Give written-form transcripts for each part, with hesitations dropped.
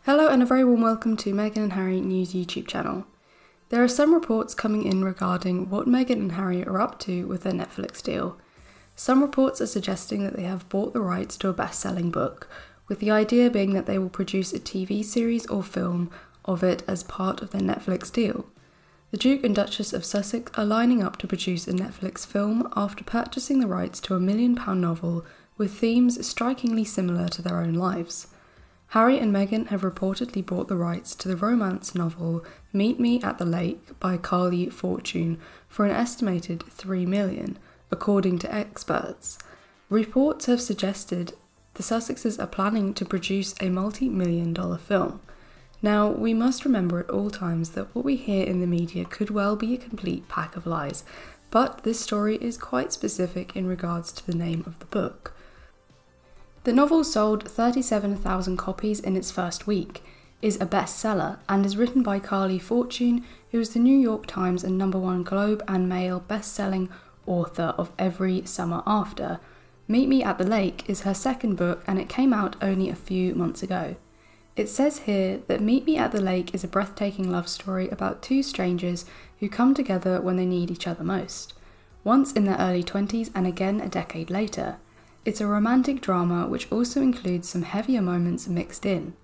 Hello and a very warm welcome to Meghan and Harry News YouTube channel. There are some reports coming in regarding what Meghan and Harry are up to with their Netflix deal. Some reports are suggesting that they have bought the rights to a best-selling book, with the idea being that they will produce a TV series or film of it as part of their Netflix deal. The Duke and Duchess of Sussex are lining up to produce a Netflix film after purchasing the rights to a £1 million novel with themes strikingly similar to their own lives. Harry and Meghan have reportedly bought the rights to the romance novel Meet Me at the Lake by Carly Fortune for an estimated $3 million, according to experts. Reports have suggested the Sussexes are planning to produce a multi-million-dollar film. Now, we must remember at all times that what we hear in the media could well be a complete pack of lies, but this story is quite specific in regards to the name of the book. The novel sold 37,000 copies in its first week, is a bestseller, and is written by Carly Fortune, who is the New York Times and #1 Globe and Mail best-selling author of Every Summer After. Meet Me at the Lake is her second book, and it came out only a few months ago. It says here that Meet Me at the Lake is a breathtaking love story about two strangers who come together when they need each other most, once in their early 20s and again a decade later. It's a romantic drama which also includes some heavier moments mixed in,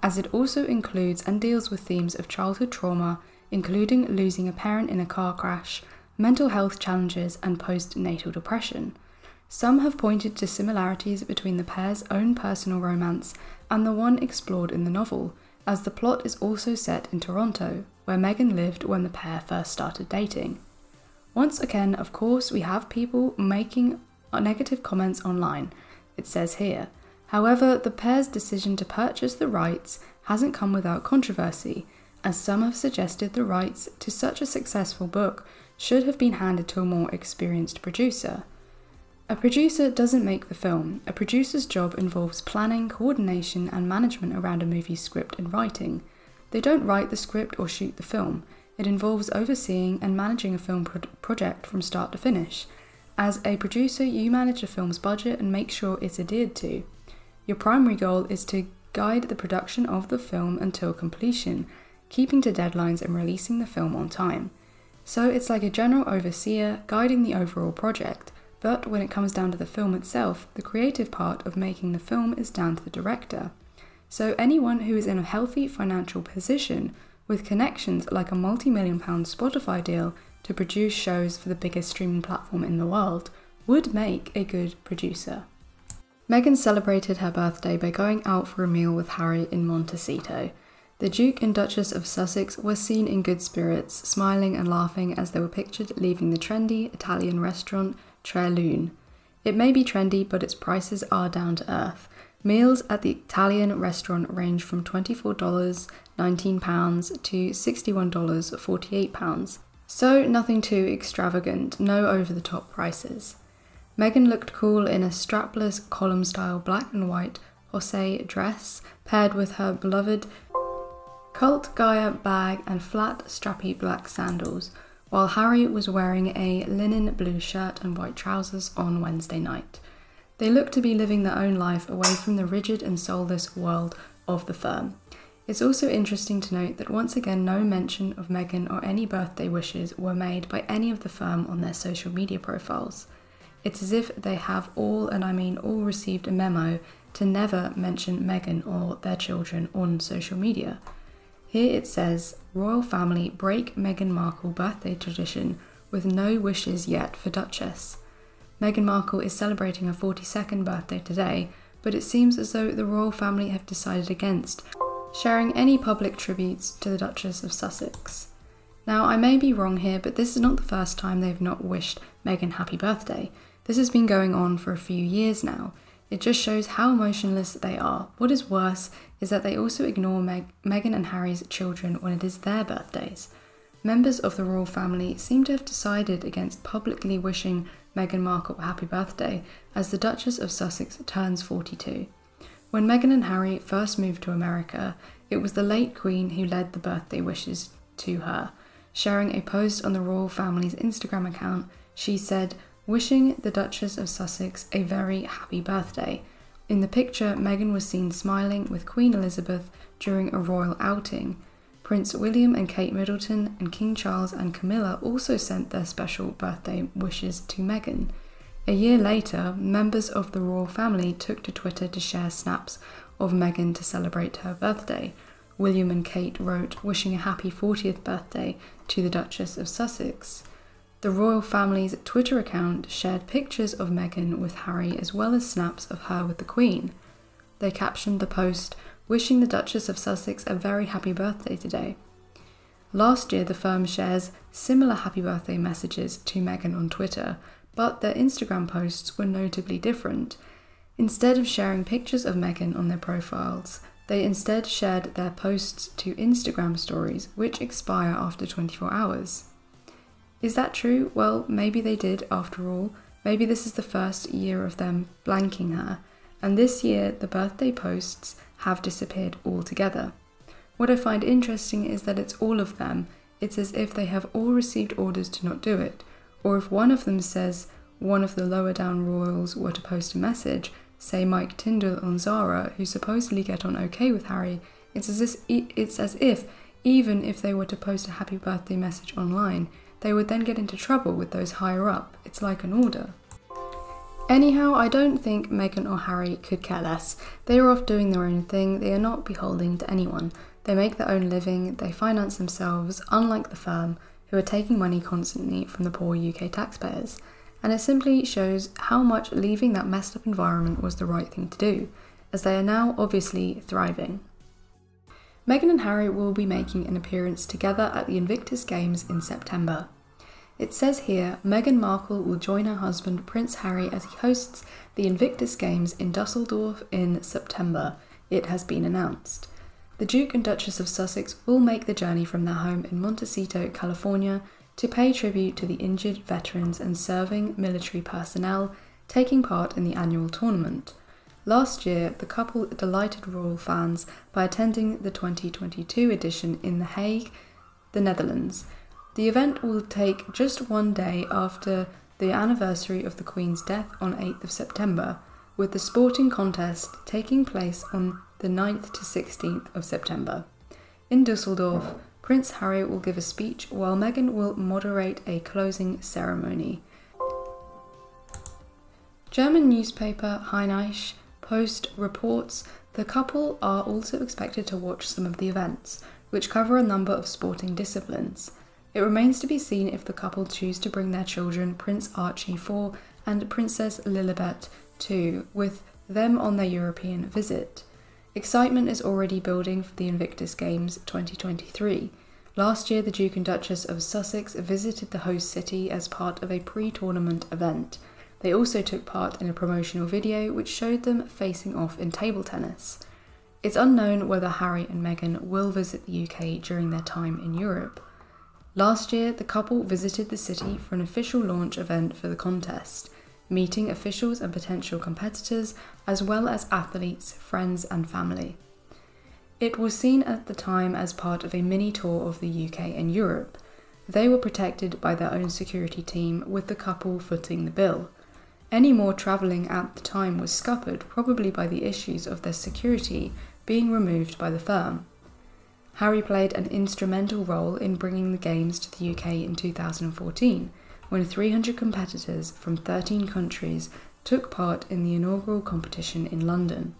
as it also includes and deals with themes of childhood trauma, including losing a parent in a car crash, mental health challenges, and postnatal depression. Some have pointed to similarities between the pair's own personal romance and the one explored in the novel, as the plot is also set in Toronto, where Meghan lived when the pair first started dating. Once again, of course, we have people making negative comments online, it says here. However, the pair's decision to purchase the rights hasn't come without controversy, as some have suggested the rights to such a successful book should have been handed to a more experienced producer. A producer doesn't make the film. A producer's job involves planning, coordination, and management around a movie's script and writing. They don't write the script or shoot the film. It involves overseeing and managing a film project from start to finish. As a producer, you manage a film's budget and make sure it's adhered to. Your primary goal is to guide the production of the film until completion, keeping to deadlines and releasing the film on time. So it's like a general overseer guiding the overall project, but when it comes down to the film itself, the creative part of making the film is down to the director. So anyone who is in a healthy financial position with connections like a multi-million-pound Spotify deal to produce shows for the biggest streaming platform in the world would make a good producer. Meghan celebrated her birthday by going out for a meal with Harry in Montecito. The Duke and Duchess of Sussex were seen in good spirits, smiling and laughing as they were pictured leaving the trendy Italian restaurant Tre Lune. It may be trendy, but its prices are down to earth. Meals at the Italian restaurant range from $24, £19 to $61, £48. So nothing too extravagant, no over-the-top prices. Meghan looked cool in a strapless column-style black and white Jose dress, paired with her beloved Cult Gaia bag and flat, strappy black sandals, while Harry was wearing a linen blue shirt and white trousers on Wednesday night. They looked to be living their own life away from the rigid and soulless world of the firm. It's also interesting to note that once again no mention of Meghan or any birthday wishes were made by any of the firm on their social media profiles. It's as if they have all, and I mean all, received a memo to never mention Meghan or their children on social media. Here it says, Royal Family break Meghan Markle birthday tradition with no wishes yet for Duchess. Meghan Markle is celebrating her 42nd birthday today, but it seems as though the Royal Family have decided against sharing any public tributes to the Duchess of Sussex. Now, I may be wrong here, but this is not the first time they've not wished Meghan happy birthday. This has been going on for a few years now. It just shows how emotionless they are. What is worse is that they also ignore Meghan and Harry's children when it is their birthdays. Members of the royal family seem to have decided against publicly wishing Meghan Markle a happy birthday as the Duchess of Sussex turns 42. When Meghan and Harry first moved to America, it was the late Queen who led the birthday wishes to her. Sharing a post on the royal family's Instagram account, she said, "Wishing the Duchess of Sussex a very happy birthday. In the picture, Meghan was seen smiling with Queen Elizabeth during a royal outing. Prince William and Kate Middleton and King Charles and Camilla also sent their special birthday wishes to Meghan. A year later, members of the royal family took to Twitter to share snaps of Meghan to celebrate her birthday. William and Kate wrote, wishing a happy 40th birthday to the Duchess of Sussex. The royal family's Twitter account shared pictures of Meghan with Harry as well as snaps of her with the Queen. They captioned the post, wishing the Duchess of Sussex a very happy birthday today. Last year, the firm shares similar happy birthday messages to Meghan on Twitter, but their Instagram posts were notably different. Instead of sharing pictures of Meghan on their profiles, they instead shared their posts to Instagram stories, which expire after 24 hours. Is that true? Well, maybe they did after all. Maybe this is the first year of them blanking her, and this year the birthday posts have disappeared altogether. What I find interesting is that it's all of them. It's as if they have all received orders to not do it, or if one of them says one of the lower down royals were to post a message, say Mike Tyndall and Zara, who supposedly get on okay with Harry, it's as if even if they were to post a happy birthday message online, they would then get into trouble with those higher up. It's like an order. Anyhow, I don't think Meghan or Harry could care less. They are off doing their own thing, they are not beholden to anyone. They make their own living, they finance themselves, unlike the firm, who are taking money constantly from the poor UK taxpayers. And it simply shows how much leaving that messed up environment was the right thing to do, as they are now obviously thriving. Meghan and Harry will be making an appearance together at the Invictus Games in September. It says here, Meghan Markle will join her husband Prince Harry as he hosts the Invictus Games in Dusseldorf in September. It has been announced. The Duke and Duchess of Sussex will make the journey from their home in Montecito, California, to pay tribute to the injured veterans and serving military personnel taking part in the annual tournament. Last year, the couple delighted royal fans by attending the 2022 edition in The Hague, the Netherlands. The event will take just one day after the anniversary of the Queen's death on 8th of September, with the sporting contest taking place on the 9th to 16th of September. In Dusseldorf, Prince Harry will give a speech while Meghan will moderate a closing ceremony. German newspaper Rheinische Post reports the couple are also expected to watch some of the events, which cover a number of sporting disciplines. It remains to be seen if the couple choose to bring their children Prince Archie IV and Princess Lilibet II with them on their European visit. Excitement is already building for the Invictus Games 2023. Last year, the Duke and Duchess of Sussex visited the host city as part of a pre-tournament event. They also took part in a promotional video which showed them facing off in table tennis. It's unknown whether Harry and Meghan will visit the UK during their time in Europe. Last year, the couple visited the city for an official launch event for the contest, meeting officials and potential competitors, as well as athletes, friends and family. It was seen at the time as part of a mini tour of the UK and Europe. They were protected by their own security team, with the couple footing the bill. Any more travelling at the time was scuppered, probably by the issues of their security being removed by the firm. Harry played an instrumental role in bringing the Games to the UK in 2014, when 300 competitors from 13 countries took part in the inaugural competition in London.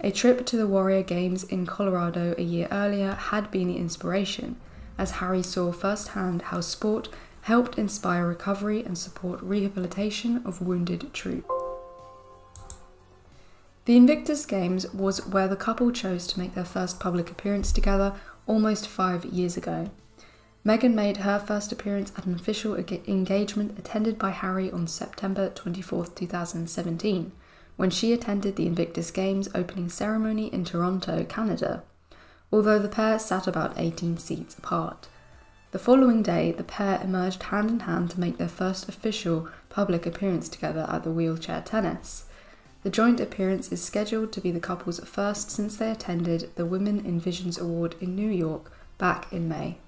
A trip to the Warrior Games in Colorado a year earlier had been the inspiration, as Harry saw firsthand how sport helped inspire recovery and support rehabilitation of wounded troops. The Invictus Games was where the couple chose to make their first public appearance together almost 5 years ago. Meghan made her first appearance at an official engagement attended by Harry on September 24, 2017, when she attended the Invictus Games opening ceremony in Toronto, Canada, although the pair sat about 18 seats apart. The following day, the pair emerged hand in hand to make their first official public appearance together at the wheelchair tennis. The joint appearance is scheduled to be the couple's first since they attended the Women in Visions Award in New York back in May.